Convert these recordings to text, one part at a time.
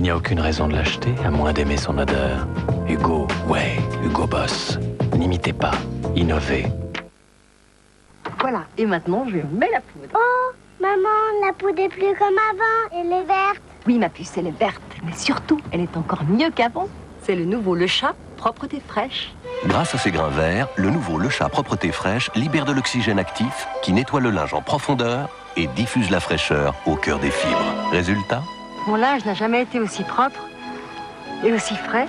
n'y a aucune raison de l'acheter, à moins d'aimer son odeur. Hugo, ouais, Hugo Boss. N'imitez pas, innovez. Voilà, et maintenant je mets la poudre. Oh, maman, la poudre est plus comme avant, elle est verte. Oui, ma puce, elle est verte, mais surtout, elle est encore mieux qu'avant. C'est le nouveau Le Chat Propreté Fraîche. Grâce à ses grains verts, le nouveau Le Chat Propreté Fraîche libère de l'oxygène actif qui nettoie le linge en profondeur et diffuse la fraîcheur au cœur des fibres. Résultat ? Mon linge n'a jamais été aussi propre et aussi frais.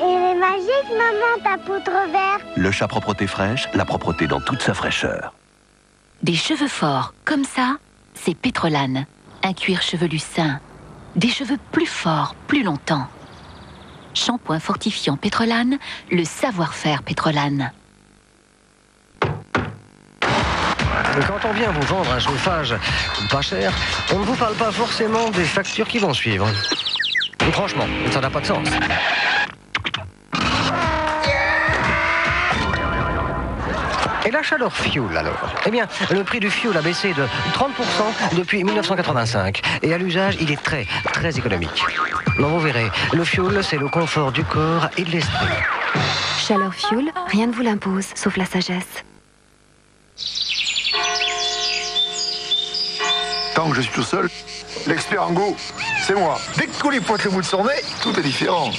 Et elle est magique, maman, ta poudre verte. Le Chat Propreté Fraîche, la propreté dans toute sa fraîcheur. Des cheveux forts, comme ça, c'est Pétrolane. Un cuir chevelu sain. Des cheveux plus forts, plus longtemps. Shampoing fortifiant Pétrolane, le savoir-faire Pétrolane. Quand on vient vous vendre un chauffage pas cher, on ne vous parle pas forcément des factures qui vont suivre. Et franchement, ça n'a pas de sens. Et la chaleur fuel alors? Eh bien, le prix du fuel a baissé de 30% depuis 1985. Et à l'usage, il est très, très économique. Non, vous verrez, le fuel, c'est le confort du corps et de l'esprit. Chaleur fuel, rien ne vous l'impose, sauf la sagesse. Tant que je suis tout seul, l'expert en go, c'est moi. Dès que Colli pointe le bout de son nez, tout est différent.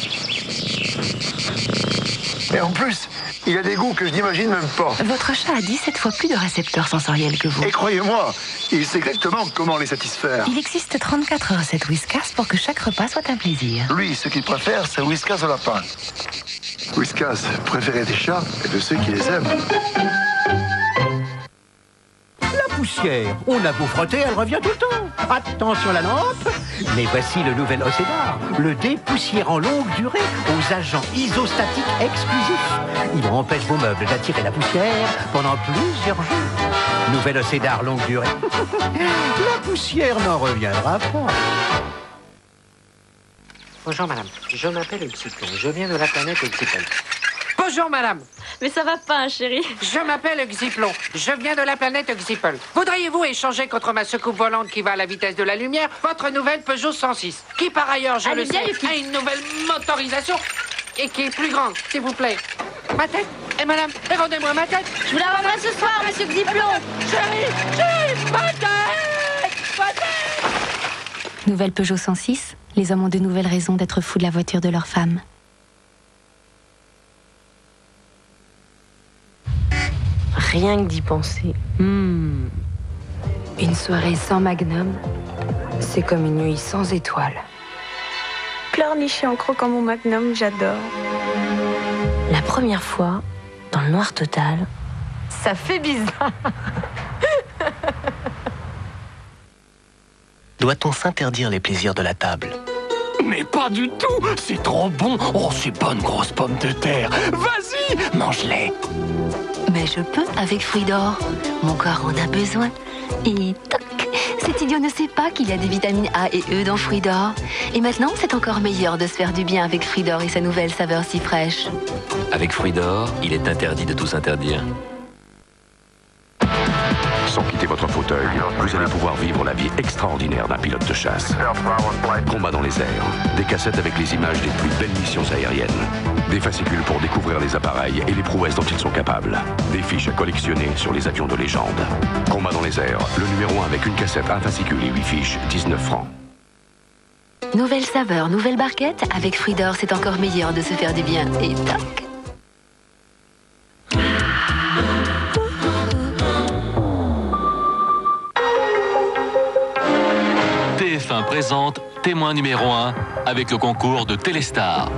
Et en plus, il a des goûts que je n'imagine même pas. Votre chat a 17 fois plus de récepteurs sensoriels que vous. Et croyez-moi, il sait exactement comment les satisfaire. Il existe 34 recettes Whiskas pour que chaque repas soit un plaisir. Lui, ce qu'il préfère, c'est Whiskas au lapin. Whiskas, préféré des chats et de ceux qui les aiment. La poussière, on a beau frotter, elle revient tout le temps. Attention à la lampe. Mais voici le nouvel Océdar, le dépoussiérant longue durée aux agents isostatiques exclusifs. Il empêche vos meubles d'attirer la poussière pendant plusieurs jours. Nouvel Océdar longue durée. La poussière n'en reviendra pas. Bonjour madame, je m'appelle Xyplon, je viens de la planète Xyplon. Bonjour madame. Mais ça va pas, chérie. Je m'appelle Xyplon, je viens de la planète Xyple. Voudriez-vous échanger contre ma soucoupe volante qui va à la vitesse de la lumière votre nouvelle Peugeot 106, qui par ailleurs, je le sais, a une nouvelle motorisation et qui est plus grande, s'il vous plaît. Ma tête. Et madame, rendez-moi ma tête. Je vous la rendrai ce soir, monsieur Xyplon. Chérie, ma tête, ma tête. Nouvelle Peugeot 106, les hommes ont de nouvelles raisons d'être fous de la voiture de leur femme. Rien que d'y penser. Une soirée sans Magnum, c'est comme une nuit sans étoiles. Pleurnicher en croquant mon Magnum, j'adore. La première fois, dans le noir total, ça fait bizarre. Doit-on s'interdire les plaisirs de la table? Mais pas du tout. C'est trop bon. Oh, ces bonnes grosses pommes de terre. Vas-y, mange-les. Mais je peux avec Fruits d'Or. Mon corps en a besoin. Et toc, cet idiot ne sait pas qu'il y a des vitamines A et E dans Fruits d'Or. Et maintenant, c'est encore meilleur de se faire du bien avec Fruits d'Or et sa nouvelle saveur si fraîche. Avec Fruits d'Or, il est interdit de tout s'interdire. Sans quitter votre fauteuil, vous allez pouvoir vivre la vie extraordinaire d'un pilote de chasse. Combat dans les airs, des cassettes avec les images des plus belles missions aériennes, des fascicules pour découvrir les appareils et les prouesses dont ils sont capables, des fiches à collectionner sur les avions de légende. Combat dans les airs, le numéro 1 avec une cassette, un fascicule et 8 fiches, 19 francs. Nouvelle saveur, nouvelle barquette. Avec Fruits d'Or, c'est encore meilleur de se faire du bien. Et toc. TF1 présente Témoin numéro 1 avec le concours de Téléstar.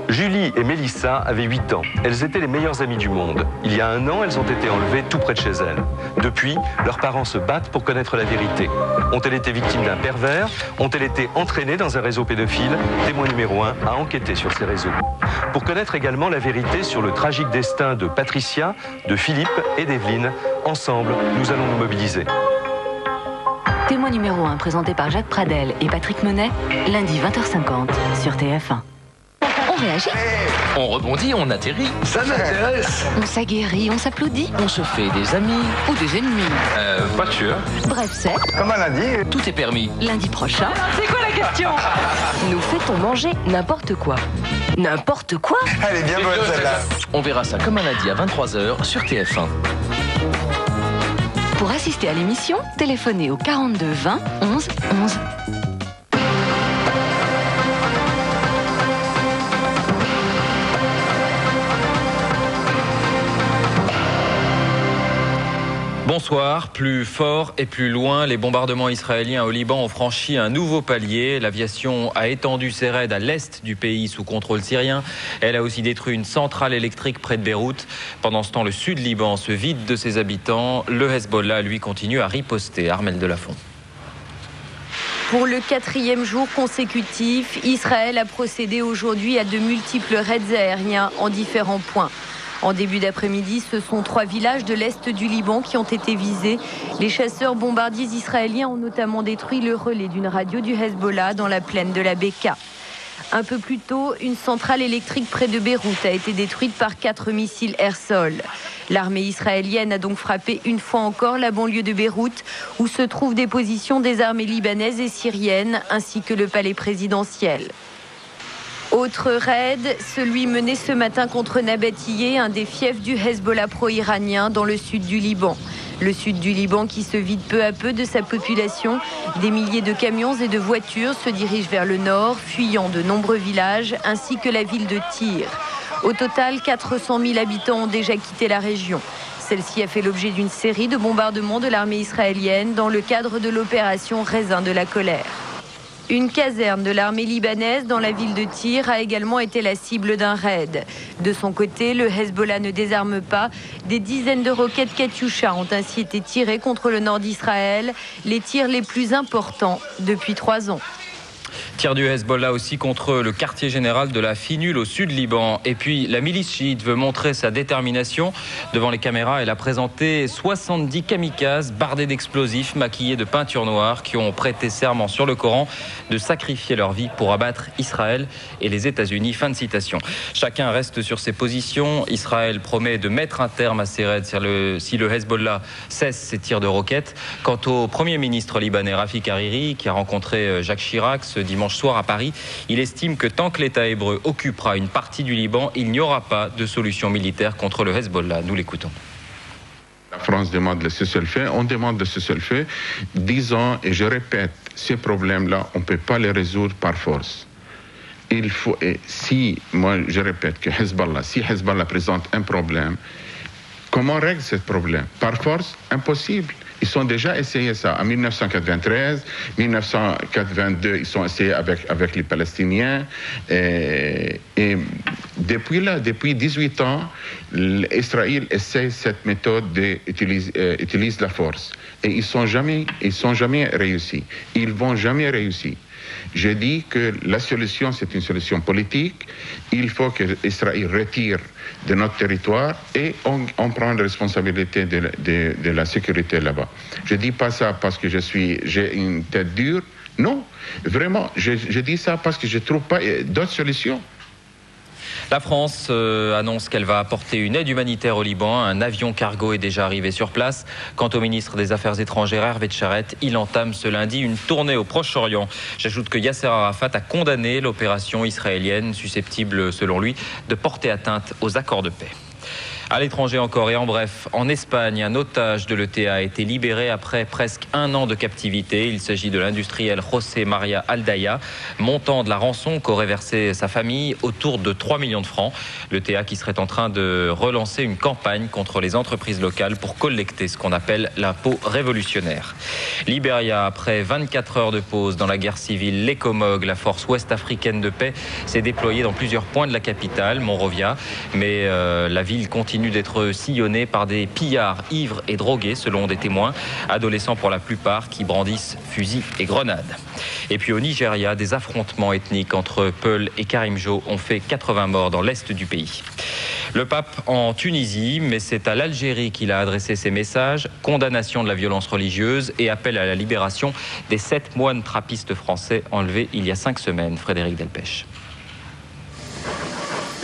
Julie et Mélissa avaient 8 ans. Elles étaient les meilleures amies du monde. Il y a 1 an, elles ont été enlevées tout près de chez elles. Depuis, leurs parents se battent pour connaître la vérité. Ont-elles été victimes d'un pervers? Ont-elles été entraînées dans un réseau pédophile? Témoin numéro 1 a enquêté sur ces réseaux. Pour connaître également la vérité sur le tragique destin de Patricia, de Philippe et d'Evelyne, ensemble, nous allons nous mobiliser. Témoin numéro 1 présenté par Jacques Pradel et Patrick Menet, lundi 20h50 sur TF1. On réagit, On rebondit, on atterrit. Ça m'intéresse. on s'aguerrit, on s'applaudit, On se fait des amis. ou des ennemis. Pas sûr. Bref, c'est Comme elle a dit. Tout est permis. lundi prochain. C'est quoi la question. Nous fait-on manger n'importe quoi? N'importe quoi? Elle est bien bonne celle-là. On verra ça comme un lundi à 23h sur TF1. Pour assister à l'émission, téléphonez au 42 20 11 11. Bonsoir. Plus fort et plus loin, les bombardements israéliens au Liban ont franchi un nouveau palier. L'aviation a étendu ses raids à l'est du pays sous contrôle syrien. Elle a aussi détruit une centrale électrique près de Beyrouth. Pendant ce temps, le sud Liban se vide de ses habitants. Le Hezbollah, lui, continue à riposter. Armelle Delafont. Pour le 4e jour consécutif, Israël a procédé aujourd'hui à de multiples raids aériens en différents points. En début d'après-midi, ce sont 3 villages de l'est du Liban qui ont été visés. Les chasseurs bombardiers israéliens ont notamment détruit le relais d'une radio du Hezbollah dans la plaine de la Beka. Un peu plus tôt, une centrale électrique près de Beyrouth a été détruite par 4 missiles air-sol. L'armée israélienne a donc frappé une fois encore la banlieue de Beyrouth, où se trouvent des positions des armées libanaises et syriennes, ainsi que le palais présidentiel. Autre raid, celui mené ce matin contre Nabatiyeh, un des fiefs du Hezbollah pro-iranien dans le sud du Liban. Le sud du Liban qui se vide peu à peu de sa population. Des milliers de camions et de voitures se dirigent vers le nord, fuyant de nombreux villages ainsi que la ville de Tyr. Au total, 400 000 habitants ont déjà quitté la région. Celle-ci a fait l'objet d'une série de bombardements de l'armée israélienne dans le cadre de l'opération Raisin de la colère. Une caserne de l'armée libanaise dans la ville de Tyr a également été la cible d'un raid. De son côté, le Hezbollah ne désarme pas. Des dizaines de roquettes Katyusha ont ainsi été tirées contre le nord d'Israël, les tirs les plus importants depuis 3 ans. Tir du Hezbollah aussi contre le quartier général de la Finule au sud Liban. Et puis la milice chiite veut montrer sa détermination. Devant les caméras, elle a présenté 70 kamikazes bardés d'explosifs, maquillés de peinture noire, qui ont prêté serment sur le Coran de sacrifier leur vie pour abattre Israël et les États-Unis. Fin de citation. Chacun reste sur ses positions. Israël promet de mettre un terme à ces raids si le Hezbollah cesse ses tirs de roquettes. Quant au Premier ministre libanais Rafik Hariri, qui a rencontré Jacques Chirac ce dimanche soir à Paris, il estime que tant que l'État hébreu occupera une partie du Liban, il n'y aura pas de solution militaire contre le Hezbollah. Nous l'écoutons. La France demande le cessez-le-feu, on demande le cessez-le-feu. Disons, et je répète, ces problèmes-là, on ne peut pas les résoudre par force. Il faut, et si, moi je répète que si Hezbollah présente un problème, comment règle ce problème? Par force? Impossible. Ils ont déjà essayé ça. En 1993, 1982, ils ont essayé avec les Palestiniens. Et depuis 18 ans, Israël essaie cette méthode d'utiliser la force. Et ils sont jamais réussi. Ils vont jamais réussir. Je dis que la solution, c'est une solution politique. Il faut qu'Israël retire de notre territoire et on prend la responsabilité de la sécurité là-bas. Je ne dis pas ça parce que j'ai une tête dure. Non, vraiment, je dis ça parce que je ne trouve pas d'autres solutions. La France annonce qu'elle va apporter une aide humanitaire au Liban. Un avion cargo est déjà arrivé sur place. Quant au ministre des Affaires étrangères, Hervé Tcharet, il entame ce lundi une tournée au Proche-Orient. J'ajoute que Yasser Arafat a condamné l'opération israélienne, susceptible, selon lui, de porter atteinte aux accords de paix. À l'étranger encore et en bref, en Espagne, un otage de l'ETA a été libéré après presque 1 an de captivité. Il s'agit de l'industriel José María Aldaya, montant de la rançon qu'aurait versé sa famille autour de 3 millions de francs. L'ETA qui serait en train de relancer une campagne contre les entreprises locales pour collecter ce qu'on appelle l'impôt révolutionnaire. Libéria, après 24 heures de pause dans la guerre civile, l'ECOMOG, la force ouest-africaine de paix, s'est déployée dans plusieurs points de la capitale, Monrovia, mais la ville continue d'être sillonnée par des pillards ivres et drogués, selon des témoins, adolescents pour la plupart, qui brandissent fusils et grenades. Et puis au Nigeria, des affrontements ethniques entre Peul et Karimjo ont fait 80 morts dans l'est du pays. Le pape en Tunisie, mais c'est à l'Algérie qu'il a adressé ses messages, condamnation de la violence religieuse et appel à la libération des 7 moines trappistes français enlevés il y a 5 semaines. Frédéric Delpech.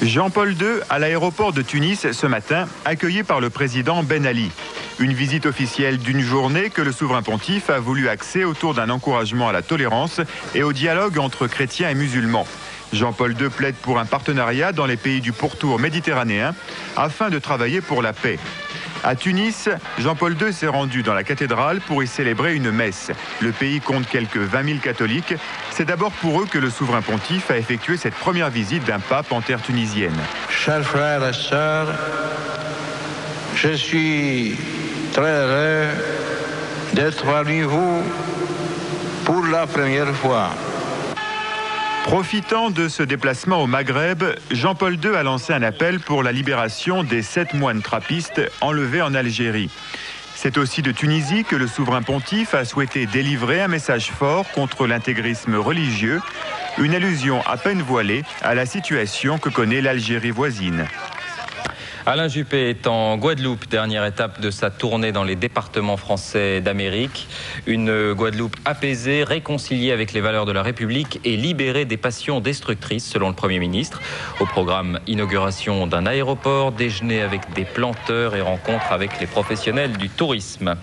Jean-Paul II à l'aéroport de Tunis ce matin, accueilli par le président Ben Ali. Une visite officielle d'une journée que le souverain pontife a voulu axer autour d'un encouragement à la tolérance et au dialogue entre chrétiens et musulmans. Jean-Paul II plaide pour un partenariat dans les pays du pourtour méditerranéen afin de travailler pour la paix. À Tunis, Jean-Paul II s'est rendu dans la cathédrale pour y célébrer une messe. Le pays compte quelques 20 000 catholiques. C'est d'abord pour eux que le souverain pontife a effectué cette première visite d'un pape en terre tunisienne. Chers frères et sœurs, je suis très heureux d'être parmi vous pour la première fois. Profitant de ce déplacement au Maghreb, Jean-Paul II a lancé un appel pour la libération des 7 moines trappistes enlevés en Algérie. C'est aussi de Tunisie que le souverain pontife a souhaité délivrer un message fort contre l'intégrisme religieux, une allusion à peine voilée à la situation que connaît l'Algérie voisine. Alain Juppé est en Guadeloupe, dernière étape de sa tournée dans les départements français d'Amérique. Une Guadeloupe apaisée, réconciliée avec les valeurs de la République et libérée des passions destructrices, selon le Premier ministre. Au programme, inauguration d'un aéroport, déjeuner avec des planteurs et rencontre avec les professionnels du tourisme.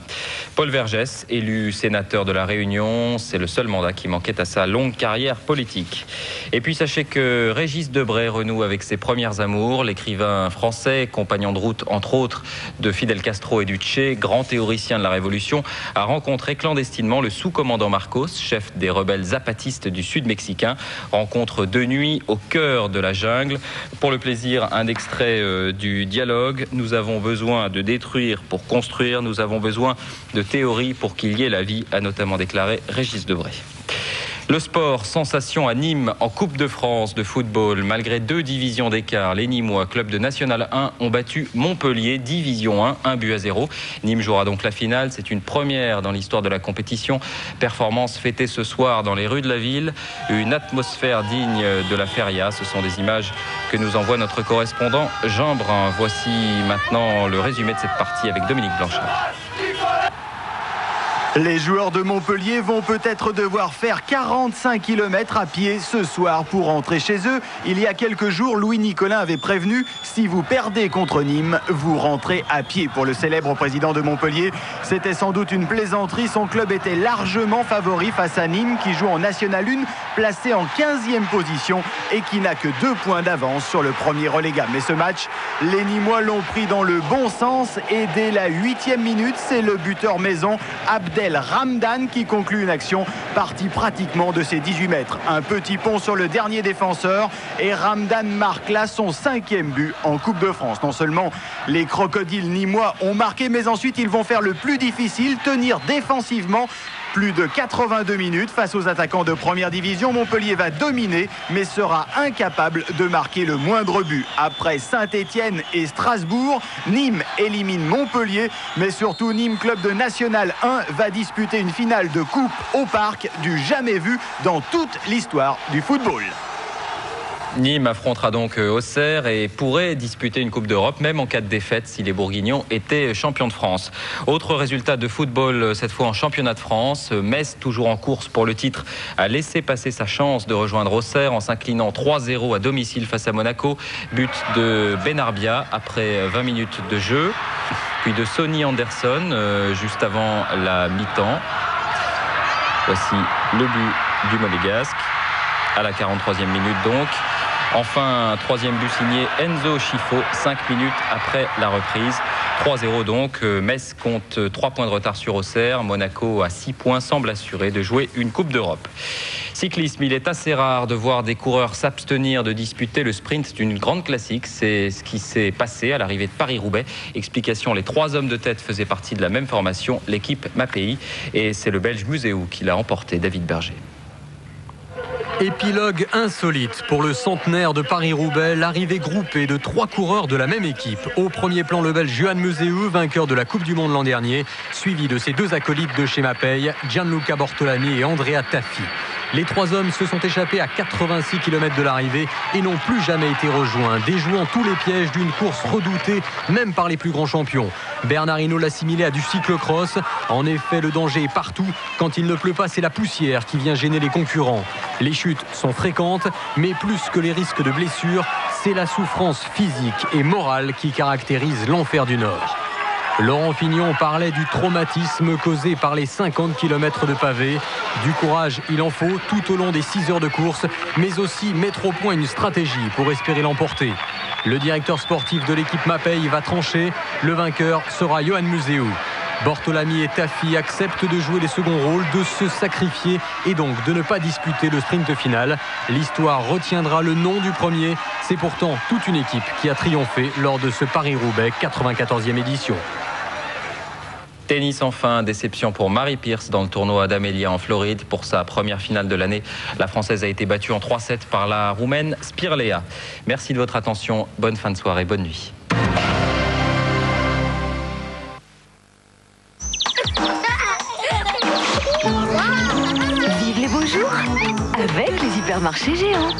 Paul Vergès, élu sénateur de La Réunion, c'est le seul mandat qui manquait à sa longue carrière politique. Et puis sachez que Régis Debray renoue avec ses premières amours, l'écrivain français, compagnon de route, entre autres, de Fidel Castro et du Che, grand théoricien de la Révolution, a rencontré clandestinement le sous-commandant Marcos, chef des rebelles zapatistes du sud mexicain. Rencontre de nuit au cœur de la jungle. Pour le plaisir, un extrait du dialogue. Nous avons besoin de détruire pour construire. Nous avons besoin de théorie pour qu'il y ait la vie, a notamment déclaré Régis Debray. Le sport, sensation à Nîmes en Coupe de France de football. Malgré 2 divisions d'écart, les Nîmois, club de National 1, ont battu Montpellier, division 1, 1-0. Nîmes jouera donc la finale. C'est une première dans l'histoire de la compétition. Performance fêtée ce soir dans les rues de la ville. Une atmosphère digne de la feria. Ce sont des images que nous envoie notre correspondant Jean Brun. Voici maintenant le résumé de cette partie avec Dominique Blanchard. Les joueurs de Montpellier vont peut-être devoir faire 45 km à pied ce soir pour rentrer chez eux. Il y a quelques jours, Louis Nicolin avait prévenu, si vous perdez contre Nîmes, vous rentrez à pied. Pour le célèbre président de Montpellier, c'était sans doute une plaisanterie. Son club était largement favori face à Nîmes qui joue en National 1, placé en 15e position et qui n'a que 2 points d'avance sur le premier relégat. Mais ce match, les Nîmois l'ont pris dans le bon sens et dès la 8e minute, c'est le buteur maison Abdel Ramdan qui conclut une action partie pratiquement de ses 18 mètres. Un petit pont sur le dernier défenseur et Ramdan marque là son 5e but en Coupe de France. Non seulement les crocodiles nîmois ont marqué, mais ensuite ils vont faire le plus difficile, tenir défensivement. Plus de 82 minutes face aux attaquants de première division. Montpellier va dominer, mais sera incapable de marquer le moindre but. Après Saint-Étienne et Strasbourg, Nîmes élimine Montpellier, mais surtout Nîmes, club de National 1, va disputer une finale de coupe au Parc du jamais vu dans toute l'histoire du football. Nîmes affrontera donc Auxerre et pourrait disputer une Coupe d'Europe, même en cas de défaite si les Bourguignons étaient champions de France. Autre résultat de football, cette fois en championnat de France. Metz, toujours en course pour le titre, a laissé passer sa chance de rejoindre Auxerre en s'inclinant 3-0 à domicile face à Monaco. But de Benarbia après 20 minutes de jeu, puis de Sonny Anderson juste avant la mi-temps. Voici le but du Monégasque à la 43e minute donc. Enfin, un 3e but signé Enzo Schifo, 5 minutes après la reprise. 3-0 donc. Metz compte 3 points de retard sur Auxerre. Monaco à 6 points semble assuré de jouer une Coupe d'Europe. Cyclisme, il est assez rare de voir des coureurs s'abstenir de disputer le sprint d'une grande classique. C'est ce qui s'est passé à l'arrivée de Paris-Roubaix. Explication, les 3 hommes de tête faisaient partie de la même formation, l'équipe Mapei. Et c'est le Belge Muséou qui l'a emporté, David Berger. Épilogue insolite pour le centenaire de Paris-Roubaix, l'arrivée groupée de 3 coureurs de la même équipe. Au premier plan, le Belge Johan Muséou, vainqueur de la Coupe du Monde l'an dernier, suivi de ses 2 acolytes de chez Mapei, Gianluca Bortolami et Andrea Taffi. Les 3 hommes se sont échappés à 86 km de l'arrivée et n'ont plus jamais été rejoints, déjouant tous les pièges d'une course redoutée, même par les plus grands champions. Bernard Hinault l'assimilait à du cyclocross. En effet, le danger est partout. Quand il ne pleut pas, c'est la poussière qui vient gêner les concurrents. Les chutes sont fréquentes, mais plus que les risques de blessures, c'est la souffrance physique et morale qui caractérise l'enfer du Nord. Laurent Fignon parlait du traumatisme causé par les 50 km de pavés. Du courage, il en faut tout au long des 6 heures de course, mais aussi mettre au point une stratégie pour espérer l'emporter. Le directeur sportif de l'équipe Mapei va trancher. Le vainqueur sera Yohann Museeuw. Bortolami et Tafi acceptent de jouer les seconds rôles, de se sacrifier et donc de ne pas disputer le sprint final. L'histoire retiendra le nom du premier. C'est pourtant toute une équipe qui a triomphé lors de ce Paris-Roubaix 94e édition. Tennis enfin, déception pour Mary Pierce dans le tournoi d'Amelia en Floride. Pour sa première finale de l'année, la Française a été battue en 3-7 par la Roumaine Spirlea. Merci de votre attention, bonne fin de soirée, bonne nuit. Vive les beaux jours avec les hypermarchés géants.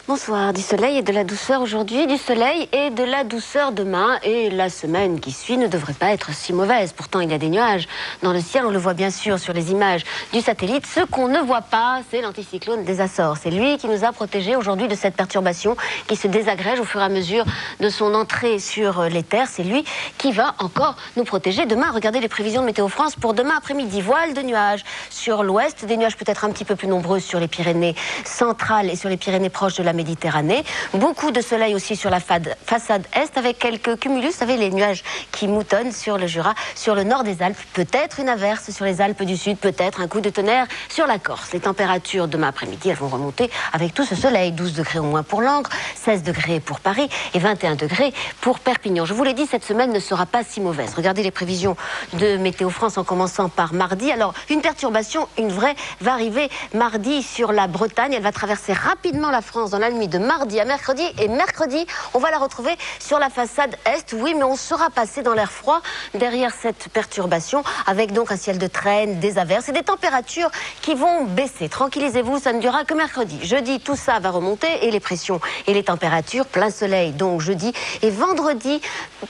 Bonsoir, du soleil et de la douceur aujourd'hui, du soleil et de la douceur demain. Et la semaine qui suit ne devrait pas être si mauvaise. Pourtant, il y a des nuages dans le ciel. On le voit bien sûr sur les images du satellite. Ce qu'on ne voit pas, c'est l'anticyclone des Açores. C'est lui qui nous a protégés aujourd'hui de cette perturbation qui se désagrège au fur et à mesure de son entrée sur les terres. C'est lui qui va encore nous protéger. Demain, regardez les prévisions de Météo France pour demain après-midi. Voile de nuages sur l'ouest, des nuages peut-être un petit peu plus nombreux sur les Pyrénées centrales et sur les Pyrénées proches de la Méditerranée. Beaucoup de soleil aussi sur la façade est avec quelques cumulus, vous savez, les nuages qui moutonnent sur le Jura, sur le nord des Alpes. Peut-être une averse sur les Alpes du Sud, peut-être un coup de tonnerre sur la Corse. Les températures demain après-midi, elles vont remonter avec tout ce soleil. 12 degrés au moins pour Langres, 16 degrés pour Paris et 21 degrés pour Perpignan. Je vous l'ai dit, cette semaine ne sera pas si mauvaise. Regardez les prévisions de Météo France en commençant par mardi. Alors, une perturbation, une vraie, va arriver mardi sur la Bretagne. Elle va traverser rapidement la France dans la nuit de mardi à mercredi. Et mercredi, on va la retrouver sur la façade est. Oui, mais on sera passé dans l'air froid derrière cette perturbation, avec donc un ciel de traîne, des averses et des températures qui vont baisser. Tranquillisez-vous, ça ne durera que mercredi. Jeudi, tout ça va remonter et les pressions et les températures, plein soleil donc jeudi. Et vendredi,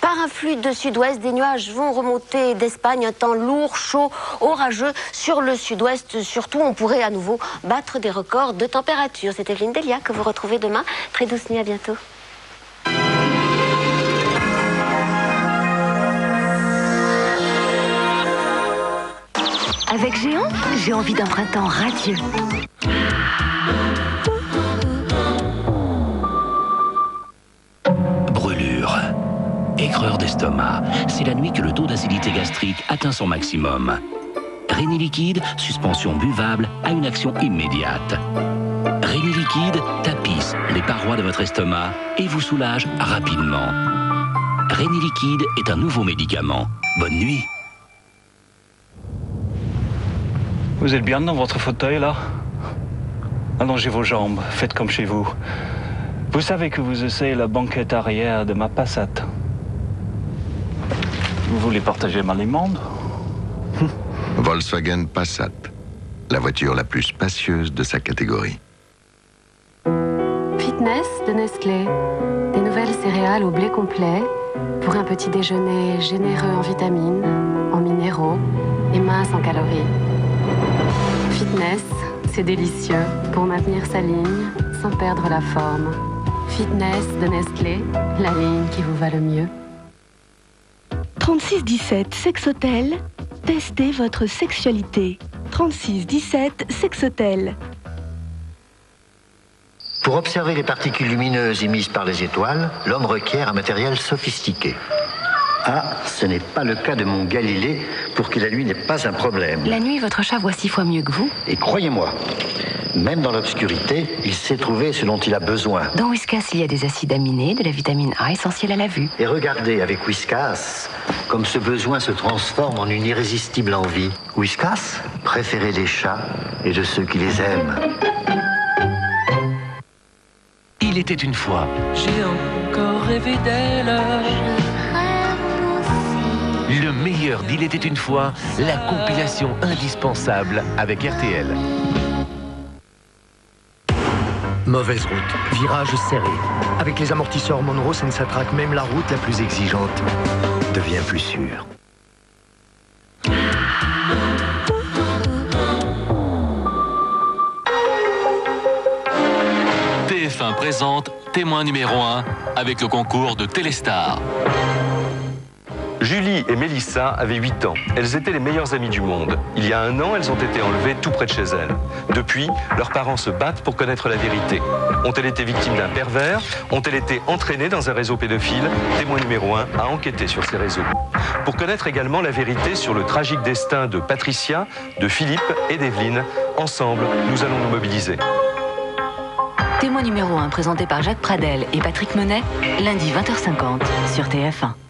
par un flux de sud-ouest, des nuages vont remonter d'Espagne, un temps lourd, chaud, orageux sur le sud-ouest. Surtout, on pourrait à nouveau battre des records de température. C'est Evelyne Delia que vous retrouvez demain. Très douce nuit, à bientôt. Avec Géant, j'ai envie d'un printemps radieux. Brûlure, aigreur d'estomac, c'est la nuit que le taux d'acidité gastrique atteint son maximum. Réni Liquide, suspension buvable, a une action immédiate. Réni Liquide tapisse les parois de votre estomac et vous soulage rapidement. Réni Liquide est un nouveau médicament. Bonne nuit. Vous êtes bien dans votre fauteuil, là? Allongez vos jambes, faites comme chez vous. Vous savez que vous essayez la banquette arrière de ma Passat. Vous voulez partager ma limande? Volkswagen Passat, la voiture la plus spacieuse de sa catégorie. Fitness de Nestlé, des nouvelles céréales au blé complet pour un petit déjeuner généreux en vitamines, en minéraux et mince en calories. Fitness, c'est délicieux pour maintenir sa ligne sans perdre la forme. Fitness de Nestlé, la ligne qui vous va le mieux. 3617 Sexhotel, testez votre sexualité. 3617 Sexhotel. Pour observer les particules lumineuses émises par les étoiles, l'homme requiert un matériel sophistiqué. Ah, ce n'est pas le cas de mon Galilée, pour qui la nuit n'est pas un problème. La nuit, votre chat voit 6 fois mieux que vous. Et croyez-moi, même dans l'obscurité, il sait trouver ce dont il a besoin. Dans Whiskas, il y a des acides aminés, de la vitamine A essentielle à la vue. Et regardez avec Whiskas, comme ce besoin se transforme en une irrésistible envie. Whiskas, préféré des chats et de ceux qui les aiment. Il était une fois. J'ai encore rêvé d'elle. Le meilleur d'Il était une fois, la compilation indispensable avec RTL. Mauvaise route, virage serré. Avec les amortisseurs Monroe, ça ne s'attraque même la route la plus exigeante. Devient plus sûr. présente Témoin numéro 1 avec le concours de Téléstar. Julie et Mélissa avaient 8 ans. Elles étaient les meilleures amies du monde. Il y a 1 an, elles ont été enlevées tout près de chez elles. Depuis, leurs parents se battent pour connaître la vérité. Ont-elles été victimes d'un pervers? Ont-elles été entraînées dans un réseau pédophile? Témoin numéro 1 a enquêté sur ces réseaux. Pour connaître également la vérité sur le tragique destin de Patricia, de Philippe et d'Evelyne, ensemble, nous allons nous mobiliser. Témoin numéro 1 présenté par Jacques Pradel et Patrick Menet, lundi 20h50 sur TF1.